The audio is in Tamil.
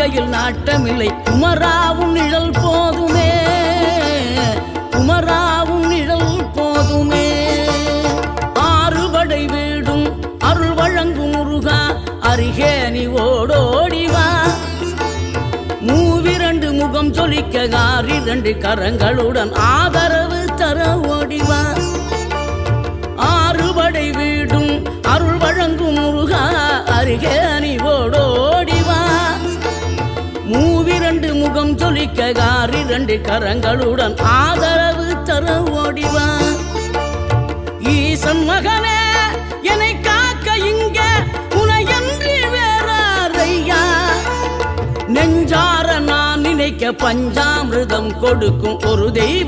வாழ்க்கையில் நாட்டமில்லை குமராவும் நிழல் போதுமே, குமராவும் நிழல் போதுமே. ஆறுபடை வீடும் அருள் வழங்கும் முருகா அருகே நீ ஓடோடிவா. மூவிரண்டு முகம் சொலிக்க ஆறிரண்டு கரங்களுடன் ஆதரவு தர ஓடிவா. ஆறுபடை வீடும் அருள் வழங்கும் முருகா அருகே நீ ஓடோடிவா. மூவிரண்டு முகம் சொலிக்க ஆறிரண்டு கரங்களுடன் ஆதரவு தர ஓடிவா. ஈசன் மகனே என்னை காக்க இங்க உனையன்றி வேறாரையா. நெஞ்சார நான் நினைக்க பஞ்சாமிர்தம் கொடுக்கும் ஒரு தெய்வம்